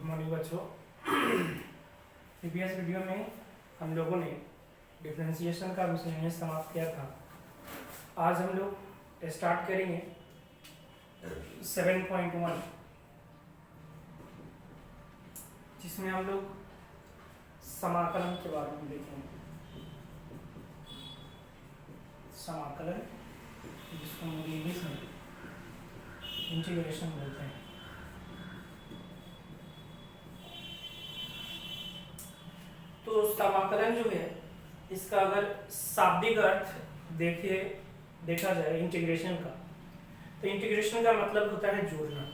Good morning बच्चों। Previous video में हम लोगों ने डिफरेंशिएशन का विषय समाप्त किया था। आज हम लोग स्टार्ट करेंगे 7.1, जिसमें हम लोग समाकलन के बारे में देखेंगे। समाकलन, जिसको हम इंग्लिश में इंटीग्रेशन बोलते हैं। तो समाकलन जो है, इसका अगर शाब्दिक अर्थ देखा जाए इंटीग्रेशन का, तो इंटीग्रेशन का मतलब होता है जोड़ना।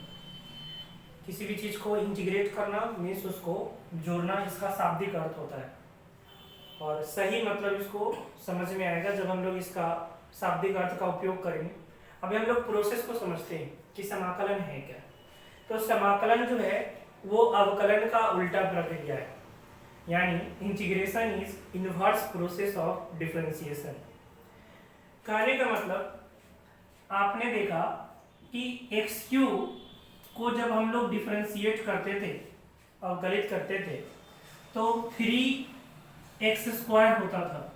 किसी भी चीज को इंटीग्रेट करना मीन्स उसको जोड़ना, इसका शाब्दिक अर्थ होता है। और सही मतलब इसको समझ में आएगा जब हम लोग इसका शाब्दिक अर्थ का उपयोग करेंगे। अभी हम लोग प्रोसेस को समझते हैं कि समाकलन है क्या। तो समाकलन जो है वो अवकलन का उल्टा प्रक्रिया है, यानी integration is inverse process of differentiation. कहने का मतलब, आपने देखा कि एक्स क्यू को जब हम लोग डिफरेंशिएट करते थे, अवकलित करते थे, तो 3x² होता था,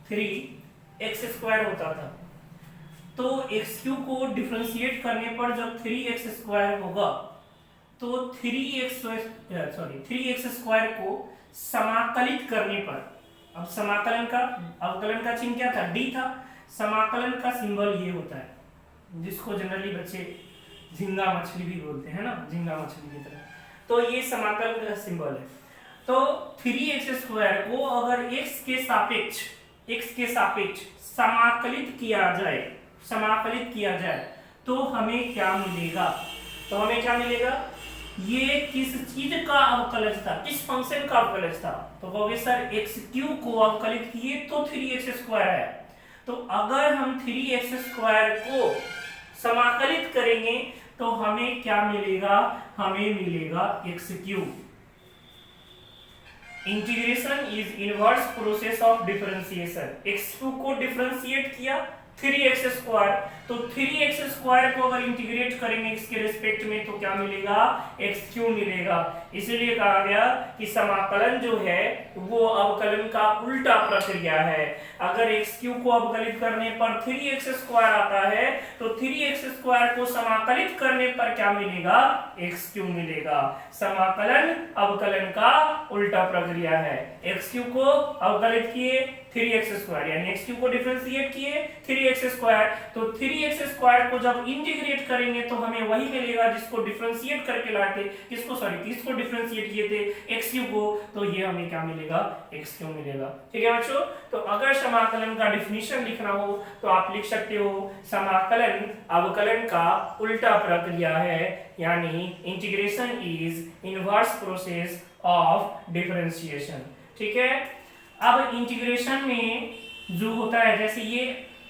3x² होता था। तो एक्स क्यू को डिफरेंशिएट करने पर जब 3x² होगा, तो 3x² को समाकलित करने पर, अब समाकलन का अवकलन का चिन्ह क्या था? डी था। समाकलन का सिंबल ये होता है, जिसको जनरली बच्चे झींगा मछली भी बोलते हैं ना, झींगा मछली की तरह। तो ये समाकलन का सिंबल है। तो 3x² को अगर x के सापेक्ष समाकलित किया जाए तो हमें क्या मिलेगा? ये किस चीज का अवकलज था, किस फंक्शन का अवकलज था? तो कहोगे सर x³ को अवकलित किए तो 3x² है। तो अगर हम 3x² को समाकलित करेंगे तो हमें क्या मिलेगा? हमें मिलेगा x³। Integration is inverse process of differentiation. x³ को डिफरेंशिएट किया 3x², तो 3x² को अगर इंटीग्रेट करेंगे x के रिस्पेक्ट में तो क्या मिलेगा? x³ मिलेगा। इसलिए कहा गया कि समाकलन जो है वो अवकलन का उल्टा प्रक्रिया है। अगर x³ को अवकलित करने पर 3x² आता है, तो 3x² को समाकलित करने पर क्या मिलेगा? x³ मिलेगा। समाकलन अवकलन का उल्टा प्रक्रिया है। x³ को अवकलित किए 3x², यानी x³ को डिफरेंशिएट किए 3x², तो 3x² को जब इंटीग्रेट करेंगे तो हमें वही मिलेगा जिसको डिफरेंशिएट करके लाके किसको डिफरेंशिएट किए थे? x³ को। तो ये हमें क्या मिलेगा? x³ मिलेगा। ठीक है बच्चों। तो अगर समाकलन का डिफिनीशन लिखना हो तो आप लिख सकते हो, समाकलन अवकलन का उल्टा प्रक्रिया है, यानी integration is inverse process of differentiation. ठीक है। अब इंटीग्रेशन में जो होता है, जैसे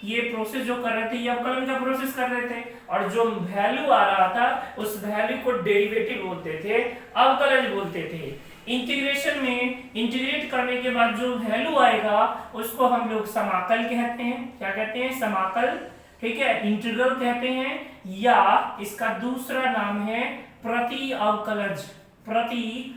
ये प्रोसेस जो कर रहे थे, ये अवकलन का प्रोसेस कर रहे थे, और जो वैल्यू आ रहा था उस वैल्यू को डेरिवेटिव बोलते थे, अवकलज बोलते थे। इंटीग्रेशन में इंटीग्रेट करने के बाद जो वैल्यू आएगा उसको हम लोग समाकल कहते हैं। क्या कहते हैं? समाकल। ठीक है, इंटीग्रल कहते हैं, या इसका दूसरा नाम है प्रति अवकलज। प्रति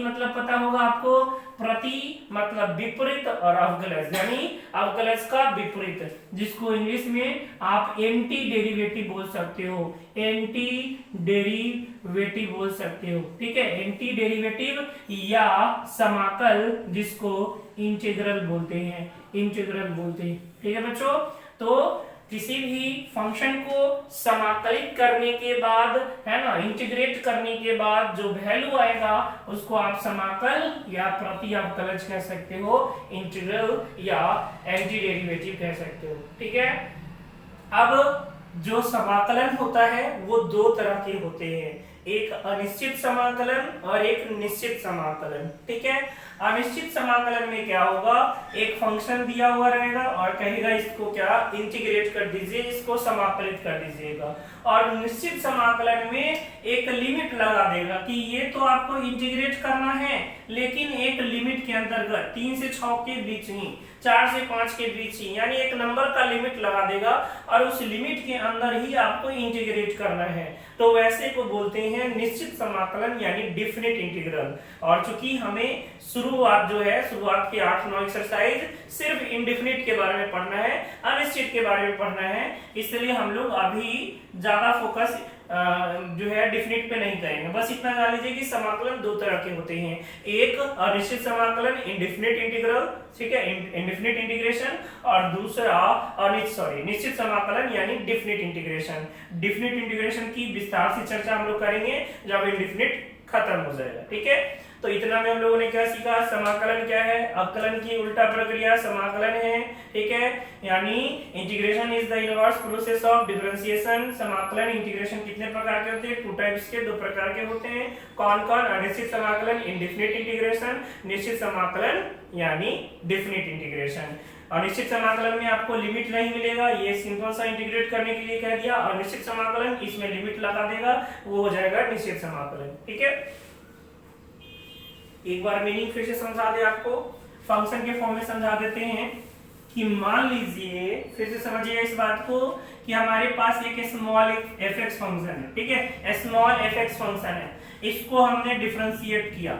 मतलब पता होगा आपको, प्रति मतलब विपरीत, और अवकलज यानी अवकलज का विपरीत, जिसको इंग्लिश में आप एंटी डेरिवेटिव बोल सकते हो। ठीक है, एंटी डेरिवेटिव या समाकल, जिसको इंटीग्रल बोलते हैं। ठीक है बच्चों। तो किसी भी फंक्शन को समाकलित करने के बाद, है ना, इंटीग्रेट करने के बाद जो वैल्यू आएगा उसको आप समाकल या प्रति अवकलज कह सकते हो, इंटीग्रल या एंटी डेरिवेटिव कह सकते हो। ठीक है। अब जो समाकलन होता है वो दो तरह के होते हैं, एक अनिश्चित समाकलन और एक निश्चित समाकलन। ठीक है। अनिश्चित समाकलन में क्या होगा? एक फंक्शन दिया हुआ रहेगा और कहेगा इसको क्या इंटीग्रेट कर दीजिए, इसको समाकलित कर दीजिएगा। और निश्चित समाकलन में एक लिमिट लगा देगा कि ये तो आपको इंटीग्रेट करना है, लेकिन एक लिमिट के अंतर्गत 3 से 6 के बीच ही, 4 से 5 के बीच ही, यानी एक नंबर का लिमिट लगा देगा और उस लिमिट के अंदर ही आपको इंटीग्रेट करना है। तो वैसे को बोलते हैं निश्चित समाकलन यानी डिफिनिट इंटीग्रल। और चूंकि हमें शुरुआत के 8-9 एक्सरसाइज सिर्फ इंडेफिनिट के बारे में पढ़ना है, अनिश्चित के बारे में पढ़ना है, इसलिए हम लोग अभी ज्यादा फोकस डिफिनिट पे नहीं करेंगे। बस इतना जान लीजिए कि समाकलन दो तरह के होते हैं, एक अनिश्चित समाकलन इंडेफिनिट इंटीग्रल, ठीक है, इंडेफिनिट इंटीग्रेशन, और दूसरा निश्चित समाकलन यानी डेफिनिट इंटीग्रेशन। डेफिनिट इंटीग्रेशन की विस्तार से चर्चा हम लोग करेंगे जब इंडेफिनिट खत्म हो जाएगा, ठीक है। तो इतना में हम लोगों ने क्या सीखा, समाकलन क्या है, अवकलन की उल्टा प्रक्रिया समाकलन है, ठीक है, यानी integration is the inverse process of differentiation. समाकलन इंटीग्रेशन कितने प्रकार के होते हैं, 2 टाइप्स के, 2 प्रकार के होते हैं। कौन कौन, अनिश्चित समाकलन इंडेफिनिट इंटीग्रेशन, निश्चित समाकलन यानी डेफिनिट इंटीग्रेशन। अनिश्चित समाकलन में आपको लिमिट नहीं मिलेगा, ये सिंपल सा इंटीग्रेट करने के लिए कह दिया, और निश्चित समाकलन इसमें लिमिट लगा देगा, वो हो जाएगा निश्चित समाकलन, ठीक है। एक बार मीनिंग फिर से समझा दे आपको, फंक्शन के फॉर्म में समझा देते हैं कि मान लीजिए, फिर से समझिए इस बात को, कि हमारे पास एक स्मॉल fx फंक्शन है, ठीक है, स्मॉल fx फंक्शन है, इसको हमने डिफरेंशिएट किया,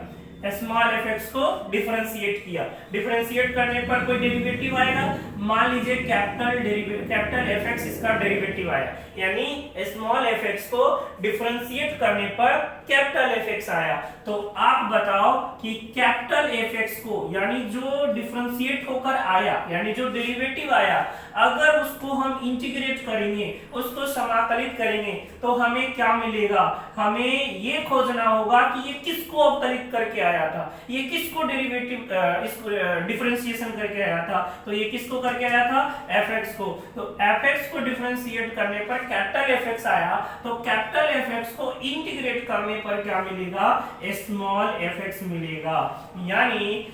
स्मॉल fx को डिफरेंशिएट किया। डिफरेंशिएट करने पर कोई डेरिवेटिव आएगा, मान लीजिए कैपिटल fx इसका डेरिवेटिव आया, यानी स्मॉल fx को डिफरेंशिएट करने पर कैपिटल fx आया। तो आप बताओ कि कैपिटल fx को, यानी जो डिफरेंशिएट होकर आया, यानी जो डेरिवेटिव आया, अगर उसको हम इंटीग्रेट करेंगे, उसको समाकलित करेंगे, तो हमें क्या मिलेगा, हमें ये खोजना होगा कि ये किसको अवकलित करके आया था, ये किसको डेरिवेटिव इसको डिफरेंशिएशन करके आया था, तो ये किसको करके आया था, fx को। तो fx को डिफरेंशिएट करने पर कैपिटल fx आया, तो कैपिटल fx को इंटीग्रेट करने पर क्या मिलेगा, स्मॉल fx मिलेगा। यानी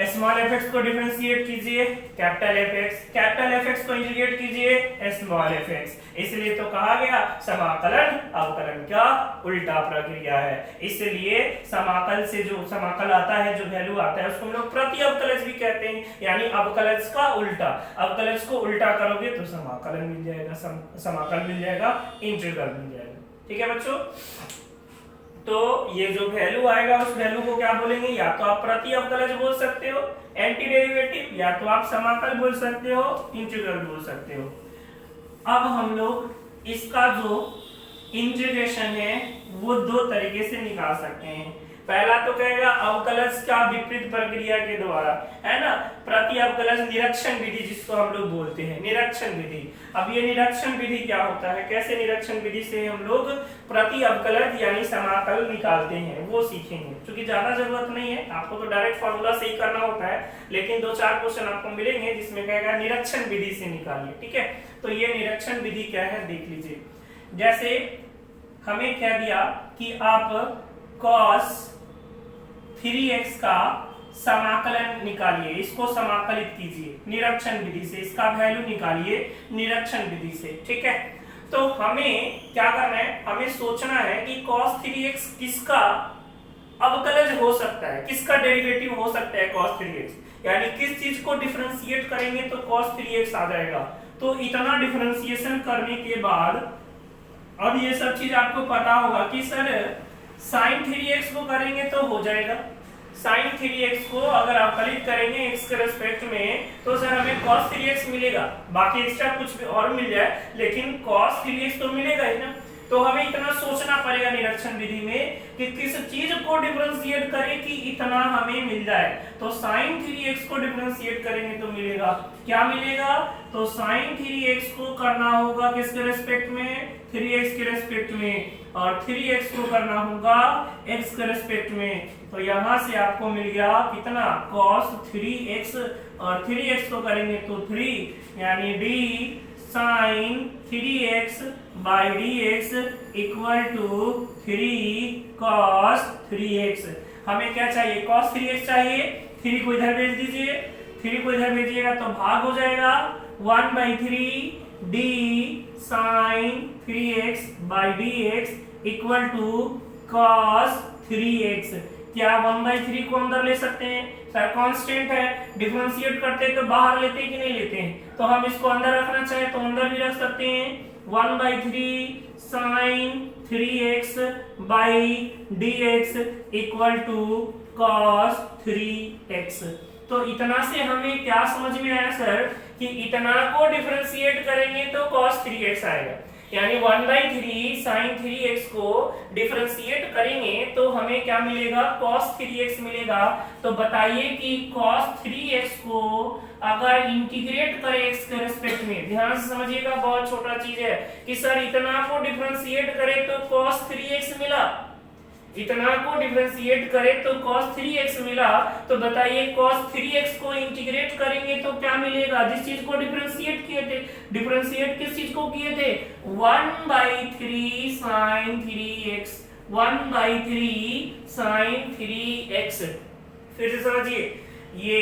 स्मॉल fx को डिफरेंशिएट कीजिए कैपिटल fx को इंटीग्रेट कीजिए स्मॉल fx। इसलिए तो कहा गया समाकलन अवकलन का उल्टा प्रक्रिया है। इसलिए समाकल से जो समाकल आता है, जो वैल्यू आता है, उसको हम लोग प्रति अवकलज भी कहते हैं, यानी अवकलज का उल्टा। अवकलज को उल्टा करोगे तो समाकलन मिल जाएगा, समाकल मिल जाएगा, इंटीग्रल मिल जाएगा, ठीक है बच्चों। तो ये जो वैल्यू आएगा, उस वैल्यू को क्या बोलेंगे, या तो आप प्रति अवकलज बोल सकते हो, एंटी डेरिवेटिव, या तो आप समाकल बोल सकते हो, इंटीग्रल बोल सकते हो। अब हम लोग इसका जो इंटीग्रेशन है वो 2 तरीके से निकाल सकते हैं। पहला तो कहेगा अवकलज का विपरीत प्रक्रिया के द्वारा, है ना, प्रति अवकलज निरीक्षण विधि जिसको हम लोग बोलते हैं, निरीक्षण विधि। अब ये निरीक्षण विधि क्या होता है, कैसे निरीक्षण विधि से हम लोग प्रति अवकलज यानी समाकल निकालते हैं, वो सीखेंगे। क्योंकि ज्यादा जरूरत नहीं है, आपको तो डायरेक्ट फॉर्मूला से ही करना होता है, लेकिन 2-4 क्वेश्चन आपको मिलेंगे जिसमें कहेगा निरीक्षण विधि से निकालिए, ठीक है। तो ये निरीक्षण विधि क्या है देख लीजिए। जैसे हमें कह दिया कि आप cos 3x का समाकलन निकालिए, इसको समाकलित कीजिए निरीक्षण विधि से, इसका वैल्यू निकालिए निरीक्षण विधि से, ठीक है। तो हमें क्या करना है, हमें सोचना है कि cos 3x किसका अवकलज हो सकता है, किसका डेरिवेटिव हो सकता है cos 3x, यानी किस चीज को डिफरेंशिएट करेंगे तो cos 3x आ जाएगा। तो इतना डिफरेंशिएशन करने के बाद अब ये सब चीज आपको पता होगा कि सर sin 3x को करेंगे तो हो जाएगा, sin 3x को अगर अवकलित करेंगे x के रेस्पेक्ट में तो सर हमें cos 3x मिलेगा, बाकी एक्स्ट्रा कुछ भी और मिल जाए लेकिन cos 3x तो मिलेगा ही ना। तो हमें इतना सोचना पड़ेगा निरीक्षण विधि में कि किस चीज को डिफरेंशिएट करें कि इतना हमें मिल जाए। तो sin 3x को डिफरेंशिएट करेंगे तो मिलेगा, क्या मिलेगा, तो sin 3x को करना होगा किसके रेस्पेक्ट में, 3x के रेस्पेक्ट में, और 3x को करना होगा x के रेस्पेक्ट में। तो यहां से आपको मिल गया कितना, cos 3x, और 3x को करेंगे तो 3, यानी d sin 3x by dx equal to 3 cos 3x। हमें क्या चाहिए, cos 3x चाहिए, 3 को इधर भेज दीजिए, 3 को इधर भेजिएगा तो भाग हो जाएगा 1/3 d sin 3x by dx equal to cos 3x। क्या 1/3 को अंदर ले सकते हैं, सर कांस्टेंट है, डिफरेंशिएट करते तो बाहर लेते कि नहीं लेते हैं, तो हम इसको अंदर रखना चाहे तो अंदर भी रख सकते हैं, 1/3 sin 3x by dx equal to cos 3x। तो इतना से हमें क्या समझ में आया सर कि इतना को डिफरेंशिएट करेंगे तो cos 3x आएगा, यानी 1/3 sin 3x को डिफरेंशिएट करेंगे तो हमें क्या मिलेगा, cos 3x मिलेगा। तो बताइए कि cos 3x को अगर इंटीग्रेट करें x के रेस्पेक्ट में, ध्यान से समझिएगा, बहुत छोटा चीज है कि सर इतना को डिफरेंशिएट करें तो cos 3x मिला, इतना को डिफरेंशिएट करें तो cos 3x मिला। तो बताइए cos 3x को इंटीग्रेट करेंगे तो क्या मिलेगा, जिस चीज को डिफरेंशिएट किए थे, डिफरेंशिएट किस चीज को किए थे, 1/3 sin 3x, 1/3 sin 3x। फिर से समझिए, ये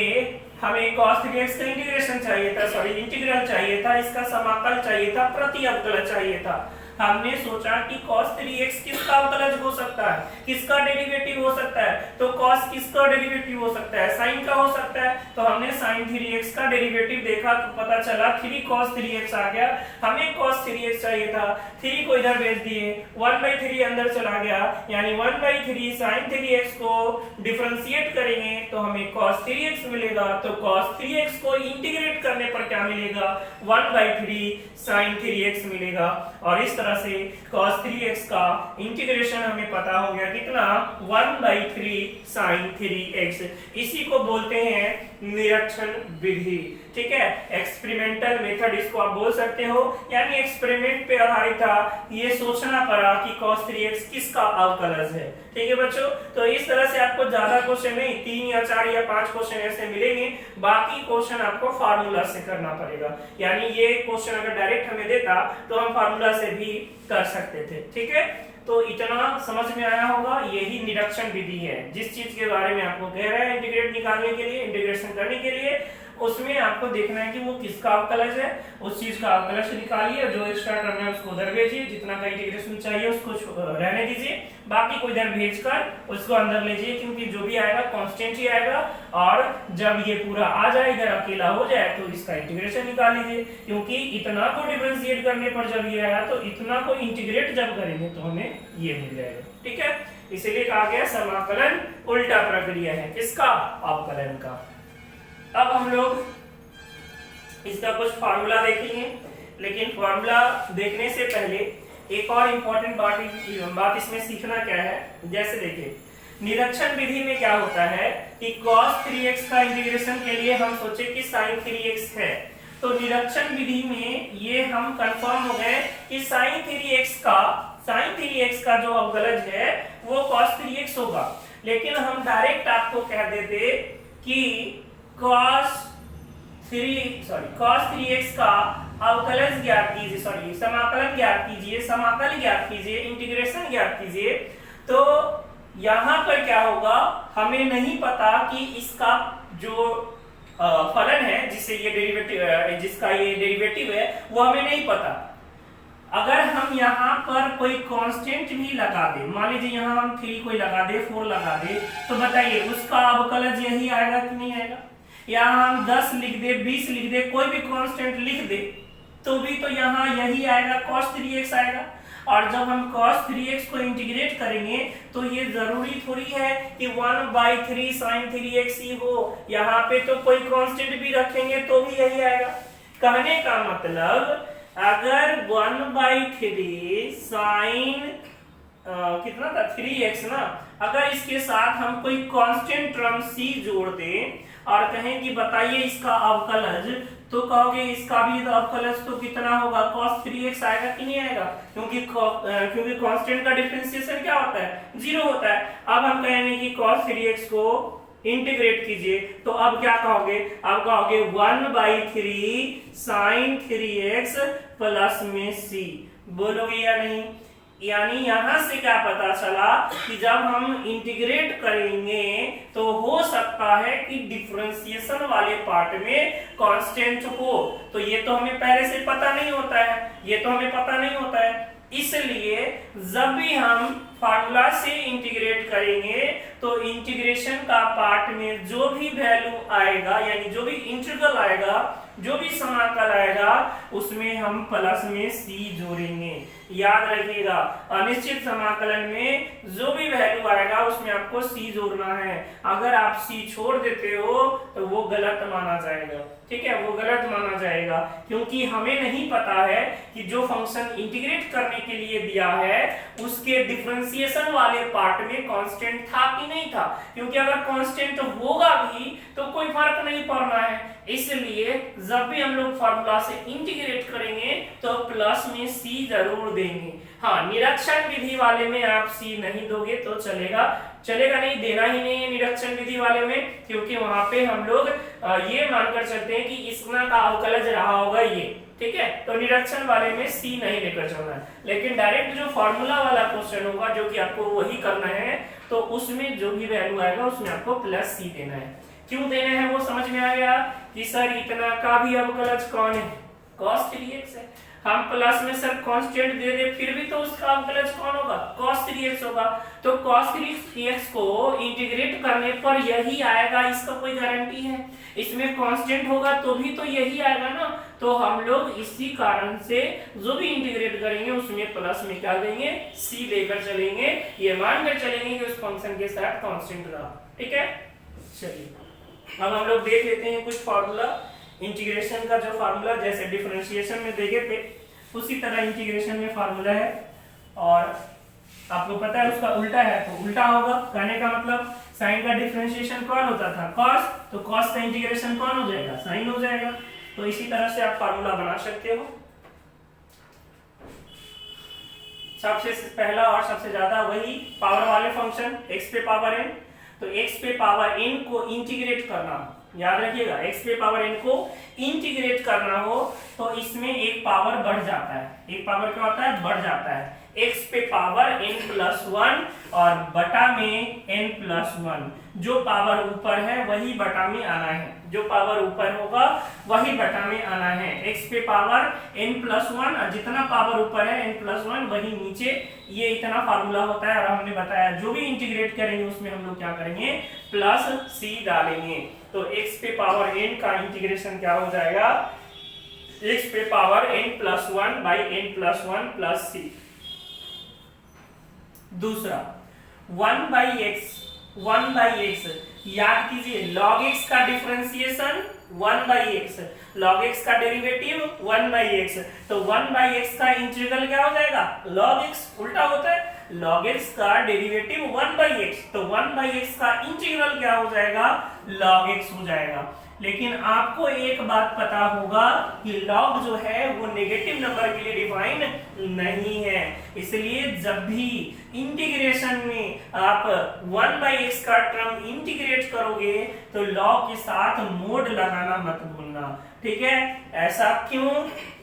हमें cos 3x का इंटीग्रेशन चाहिए था, सॉरी इंटीग्रल चाहिए था, इसका समाकल चाहिए था, प्रति अवकलज चाहिए था। हमने सोचा कि cos 3x किसका अवकलज हो सकता है, किसका डेरिवेटिव हो सकता है, तो cos किसका डेरिवेटिव हो सकता है, sin का हो सकता है। तो हमने sin 3x का डेरिवेटिव देखा तो पता चला 3 cos 3x आ गया। हमें cos 3x चाहिए था, 3 को इधर भेज दिए, 1/3 अंदर चला गया, यानी 1/3 sin 3x को डिफरेंशिएट करेंगे तो हमें cos 3x मिलेगा। तो cos 3x को इंटीग्रेट करने पर क्या मिलेगा, 1/3 sin 3x मिलेगा। और इस तरह से cos 3x का इंटीग्रेशन हमें पता हो गया कितना, 1/3 sin 3x। इसी को बोलते हैं निरीक्षण विधि, ठीक है, एक्सपेरिमेंटल मेथड इसको आप बोल सकते हो, यानी एक्सपेरिमेंट पे आधारित था, ये सोचना पड़ा कि cos 3x किसका अवकलज है। ठीक है बच्चों, तो इस तरह से आपको ज्यादा क्वेश्चन नहीं, 3 या 4 या 5 क्वेश्चन ऐसे मिलेंगे, बाकी क्वेश्चन आपको फार्मूला से करना पड़ेगा। यानी ये क्वेश्चन अगर डायरेक्ट हमें देता तो हम फार्मूला से भी कर सकते थे। ठीक है, तो इतना समझ में आया होगा, यही निरीक्षण विधि है। जिस चीज के बारे में आपको कह रहा है इंटीग्रेट निकालने के लिए, इंटीग्रेशन करने के लिए, उसमें आपको देखना है कि वो किसका अवकलज है, उस चीज का अवकलज निकालिए, जो एक्स्ट्रा टर्म है उसको उधर भेजिए, जितना का इंटीग्रेशन चाहिए उसको रहने दीजिए, बाकी को इधर भेजकर उसको अंदर लीजिए, क्योंकि जो भी आएगा कांस्टेंट ही आएगा। और जब ये पूरा आ जाए, इधर अकेला हो जाए, तो इसका इंटीग्रेशन निकाल लीजिए, क्योंकि इतना को डिफरेंशिएट करने पर जब ये आया तो इतना को इंटीग्रेट जब करेंगे तो हमें ये मिल जाएगा। ठीक है, इसीलिए कहा गया समाकलन उल्टा प्रक्रिया है, किसका, अवकलन का। अब हम लोग इसका कुछ फार्मूला देखेंगे, लेकिन फार्मूला देखने से पहले एक और इम्पोर्टेंट बात इसमें सीखना क्या है। जैसे देखिए, निरीक्षण विधि में क्या होता है कि cos 3x का इंटीग्रेशन के लिए हम सोचे कि sin 3x है, तो निरीक्षण विधि में ये हम कंफर्म हो गए कि sin 3x का जो अवकलज है वो cos 3x होगा। लेकिन हम डायरेक्ट आपको कह देते कि cos 3x का अवकलज ज्ञात कीजिए, सॉरी समाकलन ज्ञात कीजिए, समाकल ज्ञात कीजिए, इंटीग्रेशन ज्ञात कीजिए। तो यहाँ पर क्या होगा, हमें नहीं पता कि इसका जो फलन है जिससे ये डेरिवेटिव, जिसका ये डेरिवेटिव है, वो हमें नहीं पता। अगर हम यहाँ पर कोई कांस्टेंट भी लगा दे, मान लीजिए यहाँ हम 3 कोई लगा दे, 4 लगा दे, तो बताइए उसका अवकलज यही आएगा कि नहीं आएगा। यहाँ हम 10 लिख दे, 20 लिख दे, कोई भी कांस्टेंट लिख दे तो भी तो यहाँ यही आएगा, cos 3x आएगा। और जब हम cos 3x को इंटीग्रेट करेंगे तो ये जरूरी थोड़ी है कि 1/3 sin 3x ही हो, यहाँ पे तो कोई कांस्टेंट भी रखेंगे तो भी यही आएगा। कहने का मतलब, अगर 1/3 sin कितना था, 3x ना, अगर इसके साथ हम कोई कांस्टेंट टर्म c जोड़ दें और कहें कि बताइए इसका अवकलज, तो कहोगे इसका भी अवकलज तो कितना होगा, cos 3x आएगा कि नहीं आएगा, क्योंकि कांस्टेंट का डिफरेंशिएशन क्या होता है, 0 होता है। अब हम कहेंगे कि cos 3x को इंटीग्रेट कीजिए, तो अब क्या कहोगे, अब कहोगे 1/3 sin 3x प्लस में c, बोलोगे या नहीं। यानी यहां से क्या पता चला कि जब हम इंटीग्रेट करेंगे तो हो सकता है कि डिफरेंशिएशन वाले पार्ट में कांस्टेंट हो, तो ये तो हमें पहले से पता नहीं होता है, इसलिए जब भी हम फार्मूला से इंटीग्रेट करेंगे तो इंटीग्रेशन का पार्ट में जो भी वैल्यू आएगा, यानी जो भी इंटीग्रल आएगा, जो भी समाकल आएगा, उसमें हम प्लस में सी जोड़ेंगे। याद रखिएगा, अनिश्चित समाकलन में जो भी वैल्यू आएगा उसमें आपको सी जोड़ना है। अगर आप सी छोड़ देते हो तो वो गलत माना जाएगा। ठीक है, वो गलत माना जाएगा, क्योंकि हमें नहीं पता है कि जो फंक्शन इंटीग्रेट करने के लिए दिया है उसके डिफरेंशिएशन वाले पार्ट में कांस्टेंट था कि नहीं था, क्योंकि अगर कांस्टेंट होगा भी तो कोई फर्क नहीं पड़ना है। इसलिए जब भी हम लोग फार्मूला से इंटीग्रेट करेंगे तो प्लस में सी जरूर देंगे। हाँ, निरीक्षण विधि वाले में आप सी नहीं दोगे तो चलेगा, चलेगा नहीं, देना ही नहीं है निरीक्षण विधि वाले में, क्योंकि वहां पे हम लोग ये मानकर चलते हैं कि इसका का अवकलज रहा होगा ये। ठीक है, तो निरीक्षण वाले में सी नहीं लेकर चलना है। लेकिन डायरेक्ट जो फार्मूला वाला क्वेश्चन होगा जो कि आपको वही करना है, तो उसमें जो भी वैल्यू आएगा उसमें आपको प्लस सी देना है। क्यों देना है वो समझ में आ गया कि सर इतना का भी अवकलज कौन है, cos 3x है। हम प्लस में सर कांस्टेंट दे दे फिर भी तो उसका अवकलज कौन होगा, cos 3x होगा। तो cos 3x को इंटीग्रेट करने पर यही आएगा, इसका कोई गारंटी है? इसमें कांस्टेंट होगा तो भी तो यही आएगा ना। तो हम लोग इसी कारण से जो भी इंटीग्रेट करेंगे उसमें प्लस में क्या देंगे, सी लेकर चलेंगे। ये मानकर चलेंगे कि उस फंक्शन के साथ कांस्टेंट रहा। ठीक है, चलिए अब हम लोग देख लेते हैं कुछ फार्मूला। इंटीग्रेशन का जो फार्मूला जैसे डिफरेंशिएशन में देखे थे उसी तरह इंटीग्रेशन में फार्मूला है, और आपको पता है उसका उल्टा है तो उल्टा होगा। कहने का मतलब साइन का डिफरेंशिएशन कौन होता था, कॉस, तो कॉस का इंटीग्रेशन कौन हो जाएगा, साइन हो जाएगा। तो इसी तरह से आप फार्मूला बना सकते हो। सबसे पहला और सबसे ज्यादा वही पावर वाले फंक्शन x पे पावर n, तो x पे पावर n को इंटीग्रेट करना, याद रखिएगा x पे पावर n को इंटीग्रेट करना हो तो इसमें एक पावर बढ़ जाता है। एक पावर क्या होता है, बढ़ जाता है। x पे पावर n+1 और बटा में n+1, जो पावर ऊपर है वही बटा में आना है, जो पावर ऊपर होगा वही बटा में आना है। x पे पावर n+1 और जितना पावर ऊपर है n+1 वही नीचे, ये इतना फार्मूला होता है। और हमने बताया जो भी इंटीग्रेट करेंगे उसमें हम लोग क्या करेंगे, प्लस सी डालेंगे। तो x पे पावर n का इंटीग्रेशन क्या हो जाएगा, x पे power n+1 by n+1 plus सी। दूसरा 1/x, याद कीजिए log x का डिफरेंशिएशन 1/x, log x का डेरिवेटिव 1/x, तो 1/x का इंटीग्रल क्या हो जाएगा, log x, उल्टा होता है, log x का डेरिवेटिव 1/x, तो 1/x का इंटीग्रल क्या हो जाएगा, log x हो जाएगा। लेकिन आपको एक बात पता होगा कि log जो है वो नेगेटिव नंबर के लिए डिफाइन नहीं है, इसलिए जब भी इंटीग्रेशन में आप 1/x का टर्म इंटीग्रेट करोगे तो log के साथ मोड लगाना मत भूलना। ठीक है, ऐसा क्यों,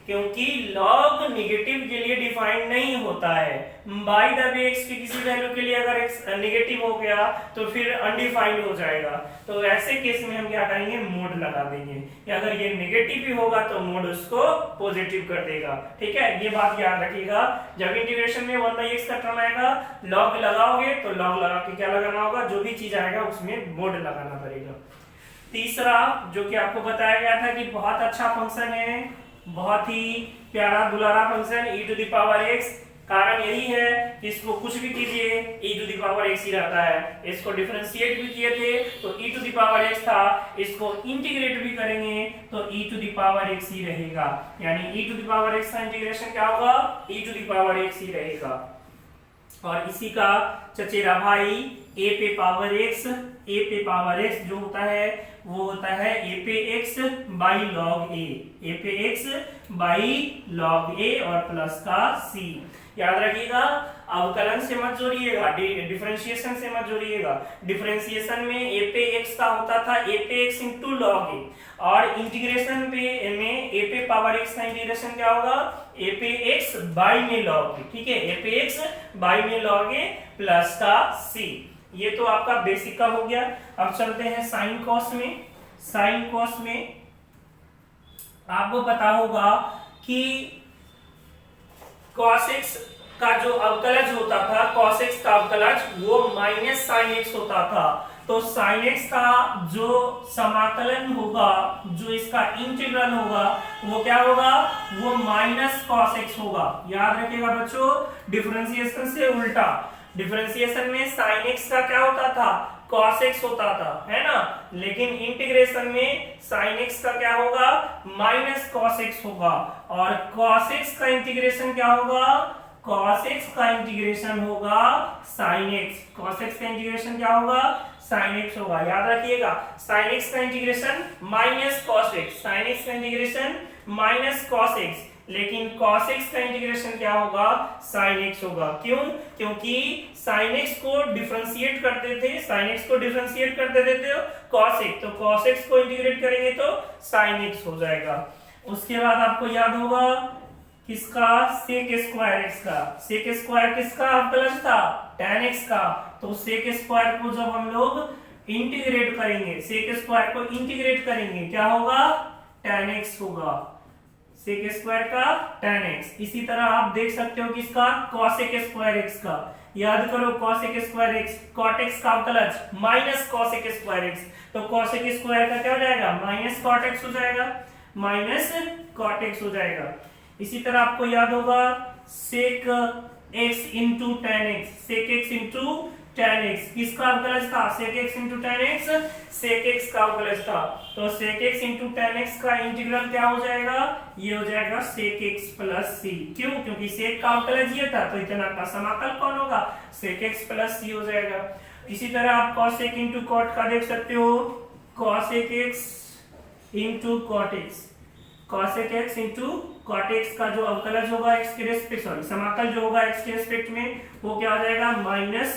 क्योंकि log नेगेटिव के लिए डिफाइन नहीं होता है। बाय द वे x की किसी वैल्यू के लिए अगर x नेगेटिव हो गया तो फिर अनडिफाइंड हो जाएगा, तो ऐसे केस में हम क्या करेंगे, मोड लगा देंगे कि अगर ये नेगेटिव भी होगा तो मोड उसको पॉजिटिव कर देगा। ठीक है, ये बात याद रखिएगा। जब इंटीग्रेशन में 1/x का टर्म आएगा log लगाओगे तो log लगा के क्या लगाना होगा, जो भी चीज आएगा उसमें मोड लगाना पड़ेगा। तीसरा जो कि आपको बताया गया था कि बहुत अच्छा फंक्शन है, बहुत ही प्यारा दुलारा फंक्शन e⁻x, कारण यही है कि इसको कुछ भी कीजिए e⁻x ही रहता है। इसको डिफरेंशिएट भी किए थे तो e⁻x था, इसको इंटीग्रेट भी करेंगे तो e⁻x ही रहेगा, यानी e⁻x का इंटीग्रेशन क्या होगा, e⁻x ही रहेगा। और इसी का चचेरा भाई a पे पावर x जो होता है वो होता है a पे x by log a, a पे x बाई log a और प्लस का c। याद रखिएगा, अवकलन से मत जोड़िएगा, डिफरेंशिएशन से मत जोड़िएगा। डिफरेंशिएशन में a पे x का होता था a पे x इंटू log a, और इंटीग्रेशन पे में a पे पावर x का इंटीग्रेशन क्या होगा, a पे x बाई में log a। ठीक है, a पे x बाई में log a प्लस का c। ये तो आपका बेसिक का हो गया। अब चलते हैं साइन कॉस में। साइन कॉस में आपको पता होगा कि cos x का जो अवकलज होता था, cos x का अवकलज वो माइनस sin x होता था। तो sin x का जो समाकलन होगा, जो इसका इंटीग्रल होगा, वो क्या होगा, वो माइनस cos x होगा। याद रखिएगा बच्चों, डिफरेंशिएशन से उल्टा। डिफरेंशिएशन में sin x का क्या होता था, cos x होता था, है ना, लेकिन इंटीग्रेशन में sin x का क्या होगा, माइनस cos x होगा। और cos x का इंटीग्रेशन क्या होगा, cos x का इंटीग्रेशन होगा sin x। cos x का इंटीग्रेशन क्या होगा, sin x होगा। याद रखिएगा, sin x का integration minus cos x, sin x का इंटीग्रेशन माइनस cos x, लेकिन cos x का इंटीग्रेशन क्या होगा, sin x होगा। क्यों, क्योंकि sin x को डिफरेंशिएट करते थे, sin x को डिफरेंशिएट कर देते थे cos x, तो cos x को इंटीग्रेट करेंगे तो sin x हो जाएगा। उसके बाद आपको याद होगा किसका, sec स्क्वायर x का। sec स्क्वायर किसका अवकलज था, tan x का। तो sec स्क्वायर को जब हम लोग इंटीग्रेट करेंगे, sec स्क्वायर को इंटीग्रेट करेंगे, क्या होगा, tan x होगा, sec स्क्वायर का tan x। इसी तरह आप देख सकते हो किसका, cosec स्क्वायर x का। याद करो, cosec square x, cot x का अवकलज माइनस cosec स्क्वायर x, तो cosec स्क्वायर का क्या हो जाएगा, माइनस cot x हो जाएगा, माइनस cot x हो जाएगा। इसी तरह आपको याद होगा sec x into tan x, sec x into tan x किसका अवकलज था, sec x into tan x, sec x का अवकलज था। तो sec x into tan x का इंटीग्रल क्या हो जाएगा, ये हो जाएगा sec x प्लस c। क्यों, क्योंकि sec का अवकलज ये था, तो इतना का समाकल कौन होगा, sec x प्लस c हो जाएगा। इसी तरह आप cosec इंटू cot का देख सकते हो, cosec x into cot x, cosec x into cot x का जो अवकलज होगा x के रेस्पेक्ट, सॉरी समाकल जो होगा x के रेस्पेक्ट में, वो क्या हो जाएगा, minus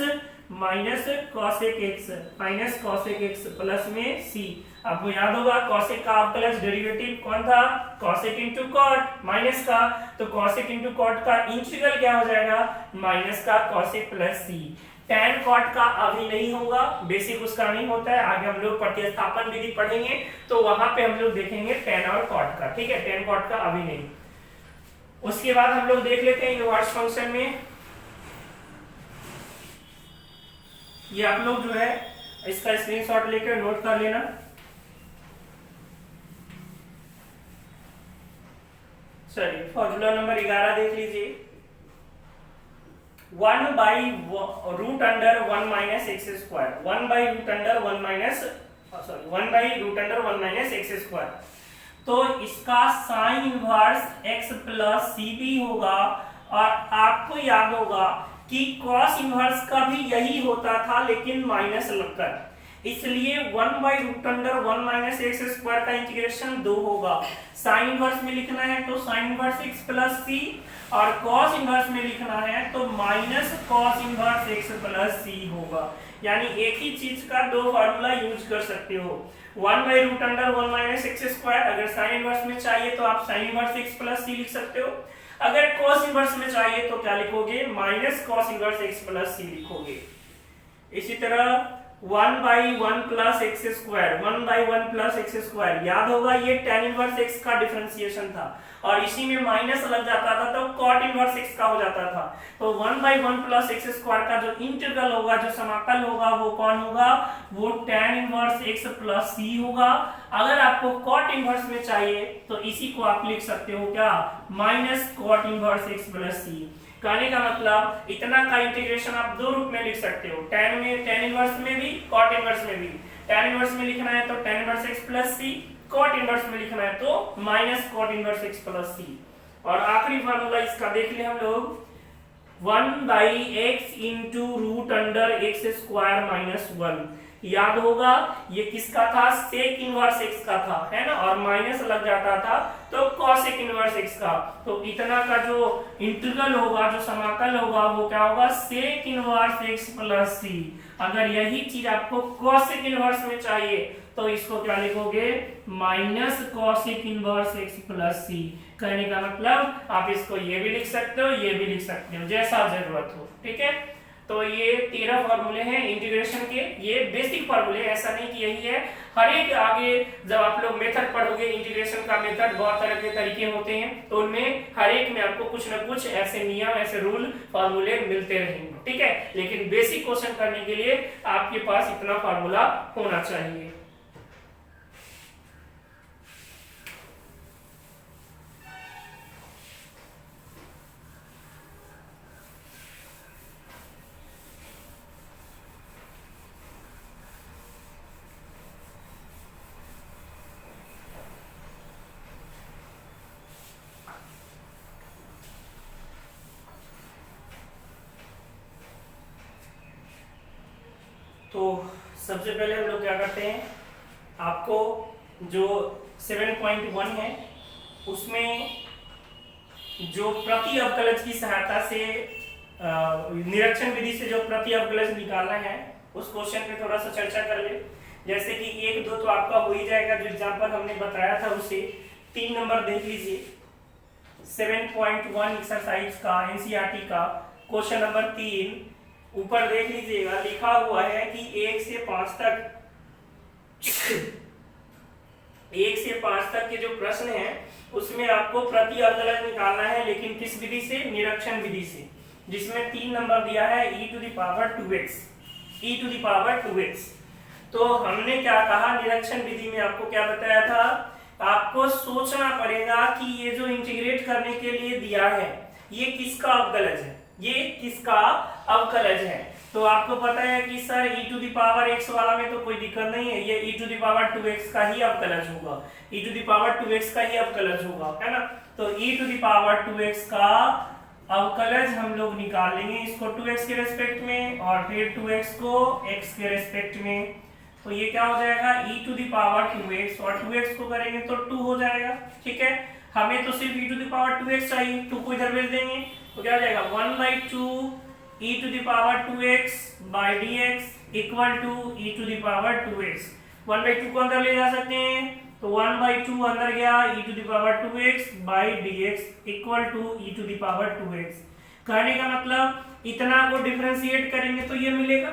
cosec x, minus cosec x plus में c। आपको याद होगा cosec का अवकलज डेरिवेटिव कौन था, cosec इंटू cot माइनस का, तो cosec इंटू cot का इंटीग्रल क्या हो जाएगा, माइनस का cosec plus c। tan cot का अभी नहीं होगा, बेसिक उसका नहीं होता है, आगे हम लोग प्रतिस्थापन विधि पढ़ेंगे तो वहां पे हम लोग देखेंगे tan और cot का, ठीक है, tan cot का अभी नहीं। उसके बाद हम लोग देख लेते हैं इनवर्स फंक्शन में। ये आप लोग जो है इसका स्क्रीनशॉट लेकर नोट कर लेना। चलिए फॉर्मूला नंबर 11 देख लीजिए, 1 by root under 1 minus x square, 1 by root under 1 minus, sorry 1 by root under 1 minus x square. तो इसका sine inverse x plus c भी होगा। और आपको याद होगा कि कॉस इनवर्स का भी यही होता था, लेकिन माइनस लगकर, इसलिए 1 by root under 1 minus x square का इंटीग्रेशन 2 होगा। साइन इनवर्स में लिखना है तो sine inverse x plus c, और कॉस इनवर्स में लिखना है तो minus cos inverse x plus c होगा। यानी एक ही चीज का दो फॉर्मूला यूज कर सकते हो। 1 by root under 1 minus x square, अगर साइन इनवर्स में चाहिए तो आप sine inverse x plus c लिख सकते हो। अगर कॉस इनवर्स में चाहिए तो क्या लिखोगे, minus cos inverse x plus c लिखोगे। इसी तरह 1 by 1 plus x square, 1 by 1 plus x square, याद होगा ये tan इनवर्स x का डिफरेंशिएशन था, और इसी में माइनस लग जाता था तो cot इनवर्स x का हो जाता था। तो 1 बाई 1 प्लस एक्स स्क्वायर का जो इंटीग्रल होगा, जो समाकल होगा, वो कौन होगा, वो tan inverse x plus c होगा। अगर आपको cot इनवर्स में चाहिए तो इसी को आप लिख सकते हो क्या, minus cot inverse x plus c। कहने का मतलब इतना का इंटीग्रेशन आप दो रूप में लिख सकते हो, tan इनवर्स में भी, cot इनवर्स में भी। tan इनवर्स में लिखना है तो tan inverse x plus c, cot inverse में लिखना है तो minus cot inverse x plus c। और आखिरी फार्मूला इसका देख ले हम लोग, 1 by x into root under x square minus 1। याद होगा ये किसका था, सेक इनवर्स x का था, है ना, और माइनस लग जाता था तो कॉसेक इनवर्स x का। तो इतना का जो इंटीग्रल होगा, जो समाकल होगा, वो क्या होगा, sec inverse x plus c। अगर यही चीज आपको कॉसेक इनवर्स में चाहिए तो इसको क्या लिखोगे, minus cosec inverse x plus c। कहने का मतलब आप इसको ये भी लिख सकते हो, ये भी लिख सकते हो, जैसा जरूरत हो, ठीक है। तो ये 13 फार्मूले हैं इंटीग्रेशन के, ये बेसिक फार्मूले, ऐसा नहीं कि यही है। हर एक आगे जब आप लोग मेथड पढ़ोगे इंटीग्रेशन का मेथड, बहुत तरह के तरीके होते हैं, तो उनमें हर एक में आपको कुछ ना कुछ ऐसे नियम, ऐसे रूल, फार्मूले मिलते रहेंगे, ठीक है। लेकिन बेसिक क्वेश्चन करने के लिए आपके पास इतना फार्मूला होना चाहिए। तो सबसे पहले हम लोग क्या करते हैं, आपको जो 7.1 है उसमें जो प्रति अवकलज की सहायता से निरीक्षण विधि से जो प्रति अवकलज निकालना है उस क्वेश्चन पे थोड़ा सा चर्चा कर ले। जैसे कि 1, 2 तो आपका हो ही जाएगा, जो एग्जांपल हमने बताया था उसे। 3 नंबर देख लीजिए, 7.1 एक्सरसाइज का एनसीईआरटी का क्वेश्चन नंबर 3। ऊपर देख लीजिएगा, लिखा हुआ है कि 1 से 5 तक के जो प्रश्न है उसमें आपको प्रति अवकलज निकालना है, लेकिन किस विधि से? निरीक्षण विधि से, जिसमें 3 नंबर दिया है e⁻²x। तो हमने क्या कहा, निरीक्षण विधि में आपको क्या बताया था, आपको सोचना पड़ेगा कि ये जो इंटीग्रेट करने के लिए दिया है ये किसका अवकलज है, ये किसका अवकलज है। तो आपको पता है कि सर e⁻x वाला में तो कोई दिक्कत नहीं है, ये e⁻2x का ही अवकलज होगा, e⁻2x का ही अवकलज होगा, है ना। तो e⁻2x का अवकलज हम लोग निकाल लेंगे, इसको 2x के रेस्पेक्ट में और फिर 2x को x के रेस्पेक्ट में। तो ये क्या हो जाएगा, e⁻2x, और 2x को करेंगे तो 2 हो जाएगा, ठीक है। हमें तो सिर्फ e⁻2x चाहिए, 2 को इधर भेज देंगे तो क्या हो जाएगा, 1/2 e⁻2x by dx equal to e⁻2x। 1/2 को अंदर ले जा सकते हैं, तो 1/2 अंदर गया, e⁻2x by dx equal to e⁻2x। कहने का मतलब इतना को डिफरेंशिएट करेंगे तो ये मिलेगा।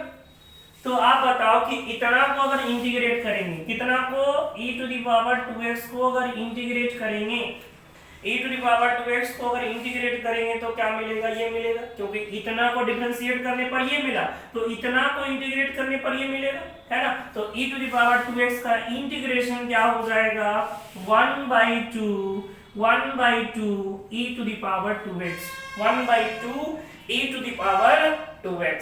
तो आप बताओ कि इतना को अगर इंटीग्रेट करेंगे, कितना को, e⁻2x को अगर इंटीग्रेट करेंगे, e⁻2x को अगर इंटीग्रेट करेंगे तो क्या मिलेगा, ये मिलेगा, क्योंकि इतना को डिफरेंशिएट करने पर ये मिला, तो इतना को इंटीग्रेट करने पर ये मिलेगा, है ना। तो e⁻2x का इंटीग्रेशन क्या हो जाएगा, 1/2 e⁻2x, 1/2 e⁻2x।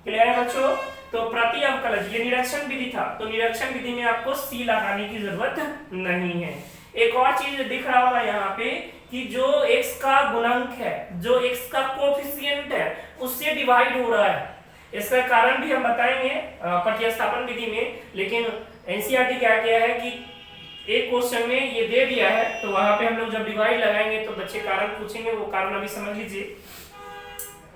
क्लियर है बच्चों। तो प्रति अवकलज, ये निरीक्षण विधि था, तो निरीक्षण विधि में आपको सी लगाने की जरूरत नहीं है। एक और चीज दिख रहा होगा यहाँ पे कि जो x का गुणक है, जो x का कोफिशिएंट है, उससे डिवाइड हो रहा है। इसका कारण भी हम बताएंगे प्रतिस्थापन विधि में, लेकिन एनसीईआरटी क्या किया है कि एक क्वेश्चन में ये दे दिया है, तो वहां पे हम लोग जब डिवाइड लगाएंगे तो बच्चे कारण पूछेंगे, वो कारण अभी समझ लीजिए।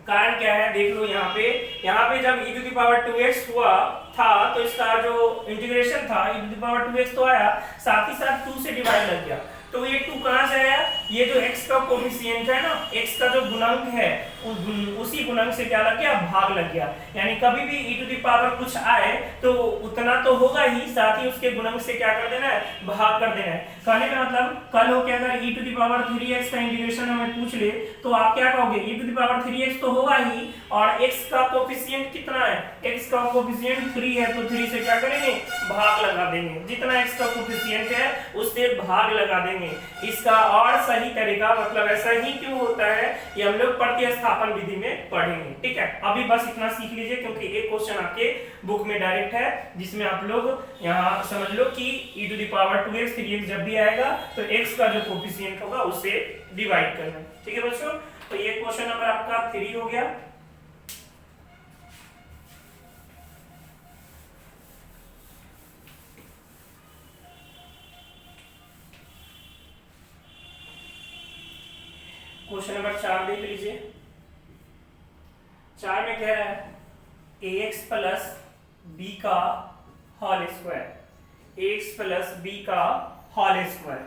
कारण क्या है देख लो, यहाँ पे जब e⁻2x हुआ था तो इसका जो इंटीग्रेशन था e⁻2x तो आया, साथ ही साथ 2 से डिवाइड लग गया, तो ये 2 कहां से आया, ये जो x का कोफिशिएंट है ना, x का जो गुणक है उसी गुणक से क्या लग गया, भाग लग गया। यानी कभी भी e⁻ कुछ आए तो उतना तो होगा ही, साथ ही उसके गुणक से क्या कर देना है, भाग कर देना है। कहने का मतलब कल हो के अगर e⁻3x का इंटीग्रेशन हमें पूछ ले तो आप क्या कहोगे, e⁻3x तो होगा ही, और x का कोफिशिएंट कितना है, x का कोफिशिएंट 3 है, तो 3 से क्या करेंगे, भाग लगा देंगे, जितना x का कोफिशिएंट है उससे भाग लगा देंगे। इसका और सही तरीका, मतलब ऐसा ही क्यों होता है, ये हम लोग प्रतिस्थापन विधि में पढ़ेंगे, ठीक है। अभी बस इतना सीख लीजिए, क्योंकि एक क्वेश्चन आपके बुक में डायरेक्ट है जिसमें आप लोग यहाँ समझ लो कि e⁻2x 3x जब भी आएगा तो x का जो कोफिशिएंट होगा उससे डिवाइड करना, ठीक है बच्चों। तो ये क्वेश्चन नंबर आपका 3 हो गया। क्वेश्चन नंबर 4 देख लीजिए। 4 में क्या है, ax प्लस b का whole square, ax plus b का होल स्क्वायर।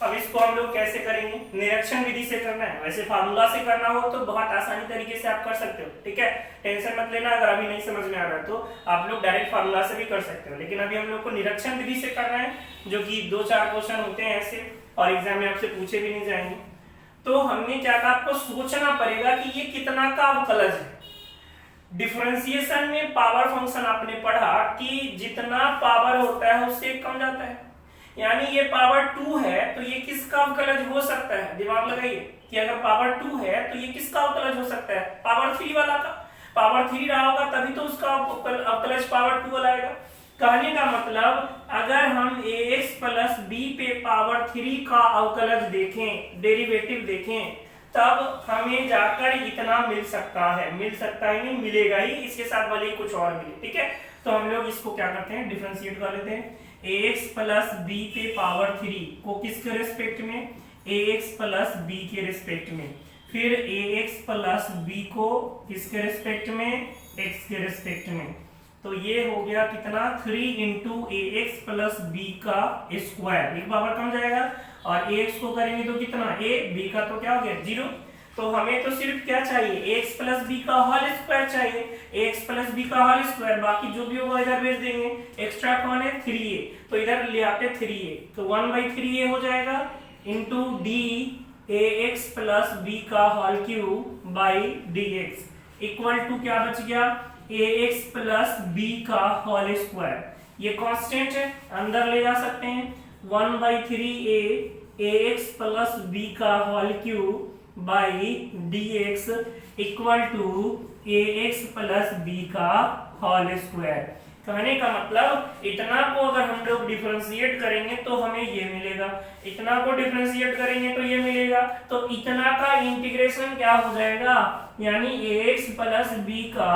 अब इसको हम लोग कैसे करेंगे, निरीक्षण विधि से करना है, वैसे फार्मूला से करना हो तो बहुत आसानी तरीके से आप कर सकते हो, ठीक है। टेंशन मत लेना, अगर अभी नहीं समझ में आ रहा है तो आप लोग डायरेक्ट फार्मूला से भी कर सकते हो, लेकिन अभी हम लोग को निरीक्षण विधि से करना है, जो कि 2-4 क्वेश्चन होते हैं ऐसे और एग्जाम में आपसे पूछे भी नहीं जाएंगे। तो हमने क्या कहा, आपको सोचना पड़ेगा कि ये कितना का अवकलज है। डिफरेंशिएशन में पावर फंक्शन आपने पढ़ा कि जितना पावर होता है उससे कम जाता है, यानी ये पावर 2 है तो ये किसका अवकलज हो सकता है, दिमाग लगाइए कि अगर पावर 2 है तो ये किसका अवकलज हो सकता है, पावर 3 वाला का। पावर 3 रहा होगा तभी तो उसका अवकलज पावर 2 वाला आएगा। कहने का मतलब अगर हम ax प्लस b पे पावर 3 का अवकलज देखें, डेरिवेटिव देखें, तब हमें जाकर इतना मिल सकता है, मिल सकता है नहीं मिलेगा ही, इसके साथ भले ही कुछ और मिले, ठीक है। तो हम लोग इसको क्या करते हैं, डिफरेंशिएट कर लेते हैं। ax प्लस b पे पावर 3 को किसके रेस्पेक्ट में, ax प्लस b के रेस्पेक्ट में, फिर ax प्लस b को किसके रेस्पेक्ट में, x के रेस्पेक्ट में। तो ये हो गया कितना, 3 इंटू ax प्लस b का स्क्वायर, एक पावर कम जाएगा, और ax को करेंगे तो कितना, a, b का तो क्या हो गया 0। तो हमें तो सिर्फ क्या चाहिए, ax प्लस b का होल स्क्वायर चाहिए, ax प्लस b का होल स्क्वायर, बाकी जो भी होगा इधर भेज देंगे। एक्स्ट्रा कौन है, 3a, तो इधर ले आते 3a, तो 1/3a हो जाएगा into d ax plus b का whole cube by dx equal to क्या बच गया, ax प्लस b का होल स्क्वायर। ये कांस्टेंट है, अंदर ले जा सकते हैं, 1/3a ax प्लस b का whole cube by dx equal to ax plus b का होल स्क्वायर। कहने का मतलब इतना को अगर हम लोग डिफरेंशिएट करेंगे तो हमें ये मिलेगा, इतना को डिफरेंशिएट करेंगे तो ये मिलेगा, तो इतना का इंटीग्रेशन क्या हो जाएगा, यानी ax प्लस b का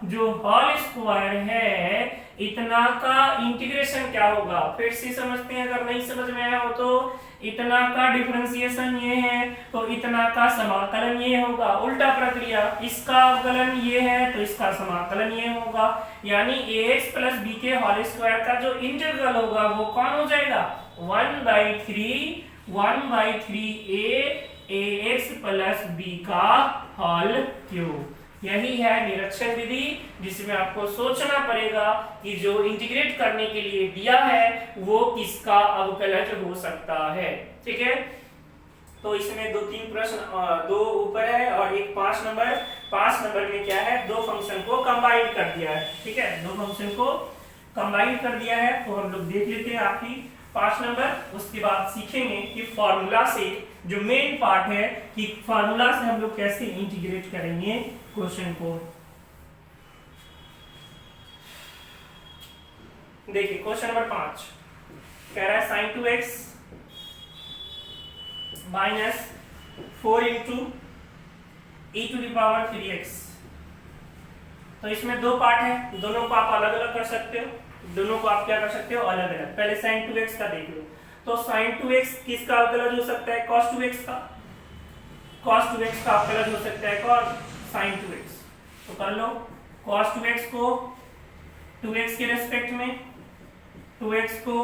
जो होल स्क्वायर है इतना का इंटीग्रेशन क्या होगा। फिर से समझते हैं, अगर नहीं समझ में आया हो तो इतना का डिफरेंशिएशन ये है तो इतना का समाकलन ये होगा, उल्टा प्रक्रिया, इसका अवकलन ये है तो इसका समाकलन ये होगा, यानी ax प्लस b के होल स्क्वायर का जो इंटीग्रल होगा वो कौन हो जाएगा, 1/3a ax प्लस b का होल क्यूब। यही है निरीक्षण विधि, जिसमें आपको सोचना पड़ेगा कि जो इंटीग्रेट करने के लिए दिया है वो किसका अवकलज हो सकता है, ठीक है। तो इसमें 2-3 प्रश्न, 2 ऊपर है और एक 5 नंबर। 5 नंबर में क्या है, 2 फंक्शन को कंबाइन कर दिया है, ठीक है, 2 फंक्शन को कंबाइन कर दिया है। तो हम लोग देख लेते हैं आखिरी 5 नंबर, उसके बाद सीखेंगे कि फॉर्मूला से, जो मेन पार्ट है कि फॉर्मूला से हम लोग कैसे इंटीग्रेट करेंगे क्वेश्चन को। देखिए क्वेश्चन नंबर 5 कह रहा है sin 2x minus 4 into e to the power 3x। तो इसमें 2 पार्ट है, दोनों को आप अलग अलग कर सकते हो, दोनों को आप क्या कर सकते हो, अलग अलग। पहले sin 2x का देख लो, तो sin 2x किसका अवकलज हो सकता है, cos 2x का, cos 2x का अवकलज हो सकता है कौन, sin 2x। तो कर लो, cos 2x को 2x के रेस्पेक्ट में, 2x को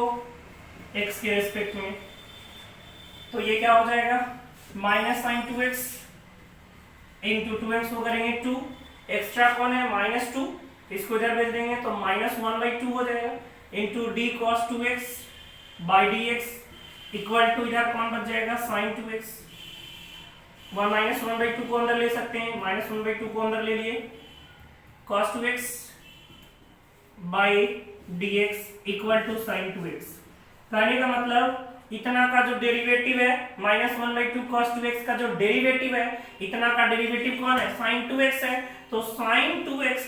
x के रेस्पेक्ट में, तो ये क्या हो जाएगा, minus sin 2x into 2x को करेंगे 2, एक्स्ट्रा कौन है -2, इसको इधर भेज देंगे तो -1/2 हो जाएगा, into d cos 2x by dx equal to इधर कौन बच जाएगा, sin 2x। 1/2 को अंदर ले सकते हैं, -1/2 को अंदर ले लिए, cos 2x by dx equal to sin 2x। कहने का मतलब इतना का जो डेरिवेटिव है, -1/2 cos 2x का जो डेरिवेटिव है, इतना का डेरिवेटिव कौन है, sin 2x है। तो sin 2x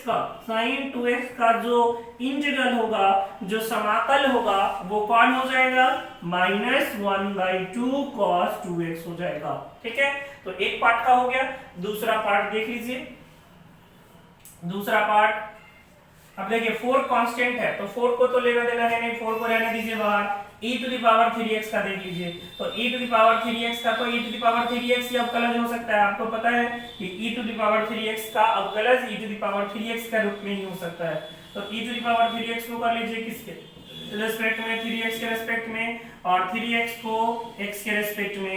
का जो इंटीग्रल होगा, जो समाकल होगा, वो कौन हो जाएगा, -1/2 cos 2x हो जाएगा, ठीक है। तो एक पार्ट का हो गया, दूसरा पार्ट देख लीजिए। दूसरा पार्ट, अब देखिए 4 कांस्टेंट है तो 4 को तो लेना देना है नहीं, 4 को रहने दीजिए बाहर। e to the power 3x का देख लीजिए, तो e to the power 3x का, तो e to the power 3x ही अवकलज हो सकता है। आपको पता है कि e to the power 3x का अवकलज e to the power 3x का रूप में ही हो सकता है। तो e to the power 3x को कर लीजिए किसके रेस्पेक्ट में, 3x के रेस्पेक्ट में, और 3x को x के रेस्पेक्ट में,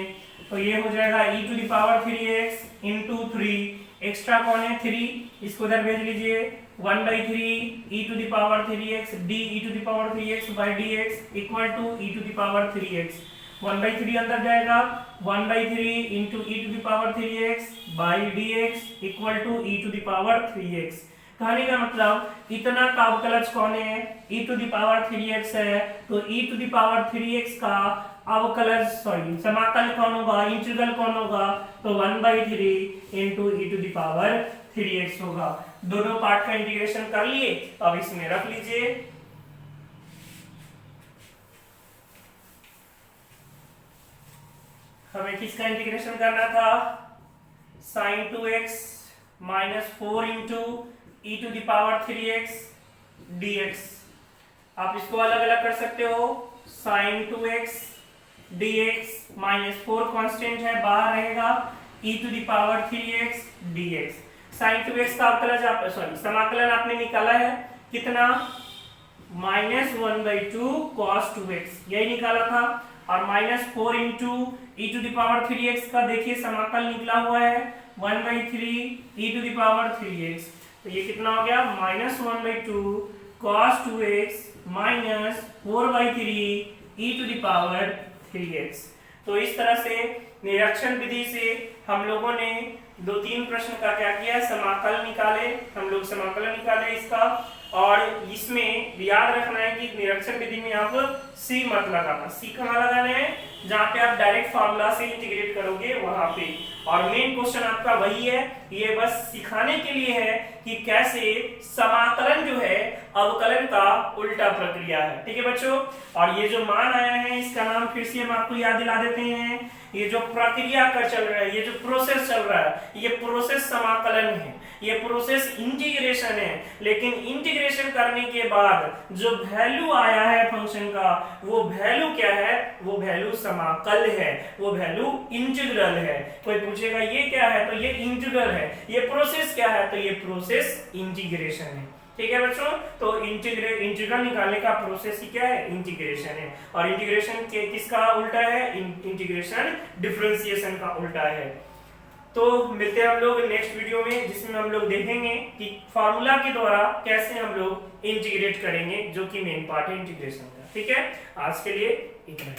तो ये हो जाएगा e to the power 3x into 3 extra कौन है 3, इसको उधर भेज लीजिए 1/3 e to the power 3x d e to the power 3x by dx equal to e to the power 3x। 1/3 अंदर जाएगा 1/3 into e to the power 3x by dx equal to e to the power 3x। कहने का मतलब इतना का अवकलज कौन है e to the power 3x है, तो e to the power 3x का अवकलज समाकल कौन होगा, इंटीग्रल कौन होगा, तो 1/3 into e to the power 3x होगा। दोनों पार्ट का इंटीग्रेशन कर लिए, अब इसमें रख लीजिए। हमें किसका इंटीग्रेशन करना था, sin 2x minus 4 into e to the power 3x dx। आप इसको अलग अलग कर सकते हो, sin 2x dx minus 4 constant है बाहर रहेगा, e to the power 3x dx। sin 2x का अवकलज आप समाकलन आपने निकाला है कितना, -1/2 cos 2x यही निकाला था, और -4 into e to the power 3x का देखिए समाकल निकला हुआ है 1/3 e to the power 3x, तो ये कितना हो गया -1/2 cos 2x minus 4/3 e to the power 3x। तो इस तरह से निरीक्षण विधि से हम लोगों ने 2-3 प्रश्न का क्या किया, समाकल निकाले, हम लोग समाकलन निकाले इसका। और इसमें याद रखना है कि निरीक्षण विधि में आप सी मत लगाना, सी कहाँ लगाना है, जहाँ पे आप डायरेक्ट फार्मूला से इंटीग्रेट करोगे वहां पे। और मेन क्वेश्चन आपका वही है, ये बस सिखाने के लिए है कि कैसे समाकलन जो है अवकलन का उल्टा प्रक्रिया है। ठीक है बच्चों, और ये जो मान आया है इसका नाम फिर से हम आपको याद दिला देते हैं, ये जो प्रक्रिया का चल रहा है, ये जो प्रोसेस चल रहा है, ये प्रोसेस समाकलन है, ये प्रोसेस इंटीग्रेशन है। लेकिन इंटीग्रेशन करने के बाद जो वैल्यू आया है फंक्शन का, वो वैल्यू क्या है, वो वैल्यू समाकल है, वो वैल्यू इंटीग्रल है। कोई पूछेगा ये क्या है, तो ये इंटीग्रल है। ये प्रोसेस क्या है, तो ये प्रोसेस इंटीग्रेशन है। ठीक है बच्चों, तो इंटीग्रल निकालने का प्रोसेस ही क्या है, इंटीग्रेशन है। और इंटीग्रेशन के किसका उल्टा है, इंटीग्रेशन डिफरेंशिएशन का उल्टा है। तो मिलते हैं हम लोग नेक्स्ट वीडियो में, जिसमें हम लोग देखेंगे कि फार्मूला के द्वारा कैसे हम लोग इंटीग्रेट करेंगे, जो कि मेन पार्ट है इंटीग्रेशन का। ठीक है, आज के लिए इतना ही।